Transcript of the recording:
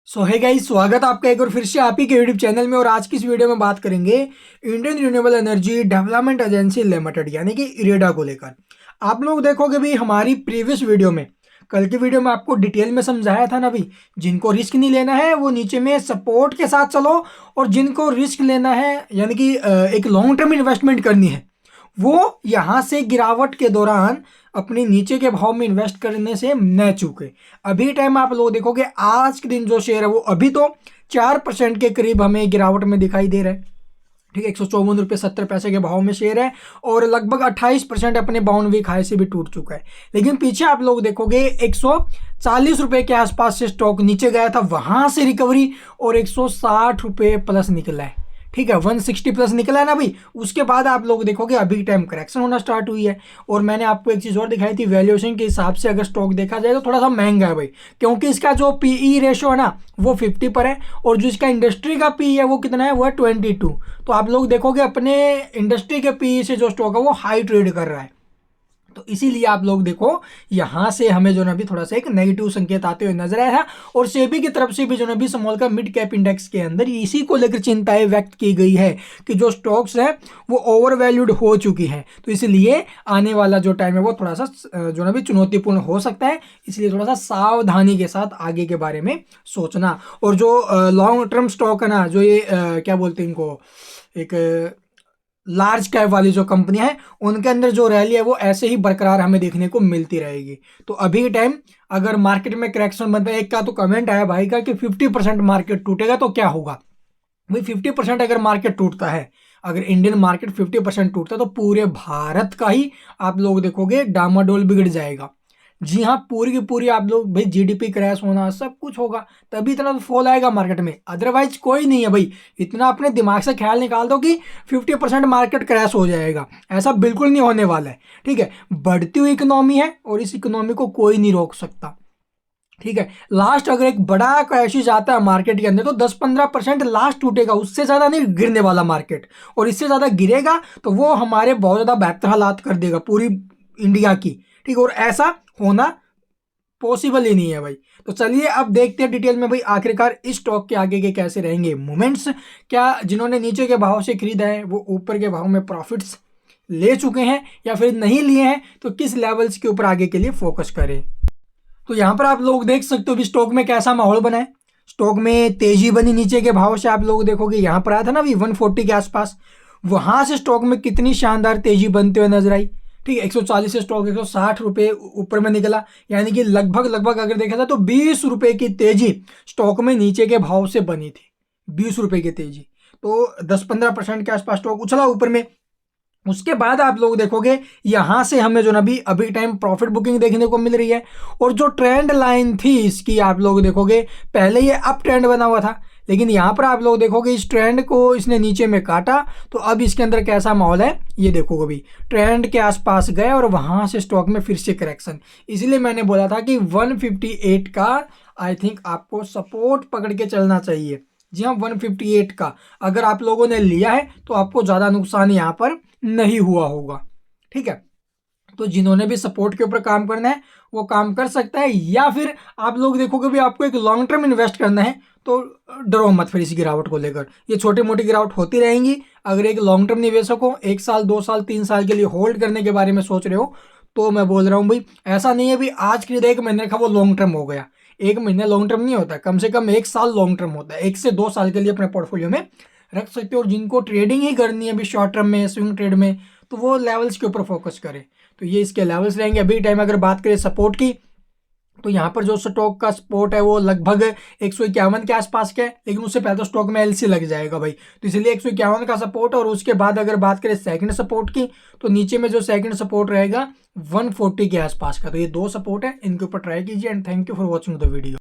सो है गाइस, स्वागत है आपका एक और फिर से आप ही के यूट्यूब चैनल में। और आज की इस वीडियो में बात करेंगे Indian renewable energy development agency limited यानी कि इरेडा को लेकर। आप लोग देखोगे भाई, हमारी प्रीवियस वीडियो में, कल की वीडियो में आपको डिटेल में समझाया था ना भाई, जिनको रिस्क नहीं लेना है वो नीचे में सपोर्ट के साथ चलो, और जिनको रिस्क लेना है यानी कि एक लॉन्ग टर्म इन्वेस्टमेंट करनी है, वो यहाँ से गिरावट के दौरान अपने नीचे के भाव में इन्वेस्ट करने से न चूके। अभी टाइम आप लोग देखोगे, आज के दिन जो शेयर है वो अभी तो 4% के करीब हमें गिरावट में दिखाई दे रहा है। ठीक है, 154.70 के भाव में शेयर है और लगभग 28% अपने 52वीं हाई से भी टूट चुका है। लेकिन पीछे आप लोग देखोगे 140 रुपए के आसपास से स्टॉक नीचे गया था, वहां से रिकवरी और 160 रुपए प्लस निकला है। ठीक है, 160 प्लस निकला है ना भाई। उसके बाद आप लोग देखोगे अभी टाइम करेक्शन होना स्टार्ट हुई है। और मैंने आपको एक चीज़ और दिखाई थी, वैल्यूएशन के हिसाब से अगर स्टॉक देखा जाए तो थोड़ा सा महंगा है भाई, क्योंकि इसका जो पीई रेशो है ना वो 50 पर है, और जो इसका इंडस्ट्री का पी है वो कितना है, वो है 22। तो आप लोग देखोगे अपने इंडस्ट्री के पी से जो स्टॉक है वो हाई ट्रेड कर रहा है। तो इसीलिए आप लोग देखो, यहां से हमें जो ना भी थोड़ा सा एक नेगेटिव संकेत आते हुए नजर आया है। और सेबी की तरफ से भी जो ना भी स्मॉल का मिड कैप इंडेक्स के अंदर इसी को लेकर चिंताएं व्यक्त की गई है कि जो स्टॉक्स है वो ओवर वैल्यूड हो चुकी है। तो इसलिए आने वाला जो टाइम है वो थोड़ा सा जो ना भी चुनौतीपूर्ण हो सकता है। इसलिए थोड़ा सा सावधानी के साथ आगे के बारे में सोचना। और जो लॉन्ग टर्म स्टॉक है ना, जो ये क्या बोलते हैं इनको, एक लार्ज कैप वाली जो कंपनियां हैं, उनके अंदर जो रैली है वो ऐसे ही बरकरार हमें देखने को मिलती रहेगी। तो अभी के टाइम अगर मार्केट में करेक्शन बनता है, एक का तो कमेंट आया भाई का कि 50% मार्केट टूटेगा तो क्या होगा भाई। 50% अगर मार्केट टूटता है, अगर इंडियन मार्केट 50% टूटता है तो पूरे भारत का ही आप लोग देखोगे डामाडोल बिगड़ जाएगा। जी हाँ, पूरी की पूरी आप लोग भाई, जीडीपी क्रैश होना सब कुछ होगा, तभी इतना तो फॉल आएगा मार्केट में, अदरवाइज कोई नहीं है भाई। इतना अपने दिमाग से ख्याल निकाल दो कि 50% मार्केट क्रैश हो जाएगा, ऐसा बिल्कुल नहीं होने वाला है। ठीक है, बढ़ती हुई इकोनॉमी है और इस इकोनॉमी को कोई नहीं रोक सकता। ठीक है, लास्ट अगर एक बड़ा क्रैशिश आता है मार्केट के अंदर तो 10-15% लास्ट टूटेगा, उससे ज्यादा नहीं गिरने वाला मार्केट। और इससे ज्यादा गिरेगा तो वो हमारे बहुत ज्यादा बेहतर हालात कर देगा पूरी इंडिया की। ठीक है, और ऐसा होना पॉसिबल ही नहीं है भाई। तो चलिए अब देखते हैं डिटेल में भाई, आखिरकार इस स्टॉक के आगे के कैसे रहेंगे मूवमेंट्स। क्या जिन्होंने नीचे के भाव से खरीदा है वो ऊपर के भाव में प्रॉफिट्स ले चुके हैं, या फिर नहीं लिए हैं, तो किस लेवल्स के ऊपर आगे के लिए फोकस करें। तो यहाँ पर आप लोग देख सकते हो भी स्टॉक में कैसा माहौल बना है। स्टॉक में तेजी बनी नीचे के भाव से, आप लोग देखोगे यहाँ पर आया था ना भी 140 के आसपास, वहां से स्टॉक में कितनी शानदार तेजी बनते हुए नजर आई। ठीक है, 140 से स्टॉक 160 रुपए ऊपर में निकला, यानी कि लगभग अगर देखा जाए तो 20 रुपए की तेजी स्टॉक में नीचे के भाव से बनी थी। 20 रुपए की तेजी, तो 10-15% के आसपास स्टॉक उछला ऊपर में। उसके बाद आप लोग देखोगे यहां से हमें जो ना अभी टाइम प्रॉफिट बुकिंग देखने को मिल रही है। और जो ट्रेंड लाइन थी इसकी, आप लोग देखोगे पहले ये अप ट्रेंड बना हुआ था, लेकिन यहां पर आप लोग देखोगे इस ट्रेंड को इसने नीचे में काटा। तो अब इसके अंदर कैसा माहौल है ये देखोगे भी, ट्रेंड के आसपास गए और वहां से स्टॉक में फिर से करेक्शन। इसलिए मैंने बोला था कि 158 का आई थिंक आपको सपोर्ट पकड़ के चलना चाहिए। जी हाँ, 158 का अगर आप लोगों ने लिया है तो आपको ज्यादा नुकसान यहाँ पर नहीं हुआ होगा। ठीक है, तो जिन्होंने भी सपोर्ट के ऊपर काम करना है वो काम कर सकता है, या फिर आप लोग देखोगे भी आपको एक लॉन्ग टर्म इन्वेस्ट करना है तो डरो मत फिर इस गिरावट को लेकर। ये छोटी मोटी गिरावट होती रहेंगी। अगर एक लॉन्ग टर्म निवेशक हो, 1 साल 2 साल 3 साल के लिए होल्ड करने के बारे में सोच रहे हो, तो मैं बोल रहा हूँ भाई, ऐसा नहीं है भी आज के 1 महीने का वो लॉन्ग टर्म हो गया। 1 महीने लॉन्ग टर्म नहीं होता, कम से कम 1 साल लॉन्ग टर्म होता है। 1 से 2 साल के लिए अपने पोर्टफोलियो में रख सकते हो। और जिनको ट्रेडिंग ही करनी है अभी शॉर्ट टर्म में, स्विंग ट्रेड में, तो वो लेवल्स के ऊपर फोकस करें। तो ये इसके लेवल्स रहेंगे। अभी टाइम अगर बात करें सपोर्ट की, तो यहाँ पर जो स्टॉक का सपोर्ट है वो लगभग 151 के आसपास का है, लेकिन उससे पहले तो स्टॉक में एलसी लग जाएगा भाई। तो इसलिए 151 का सपोर्ट, और उसके बाद अगर बात करें सेकंड सपोर्ट की, तो नीचे में जो सेकंड सपोर्ट रहेगा 140 के आसपास का। तो ये 2 सपोर्ट है, इनके ऊपर ट्राई कीजिए। And thank you for watching the video.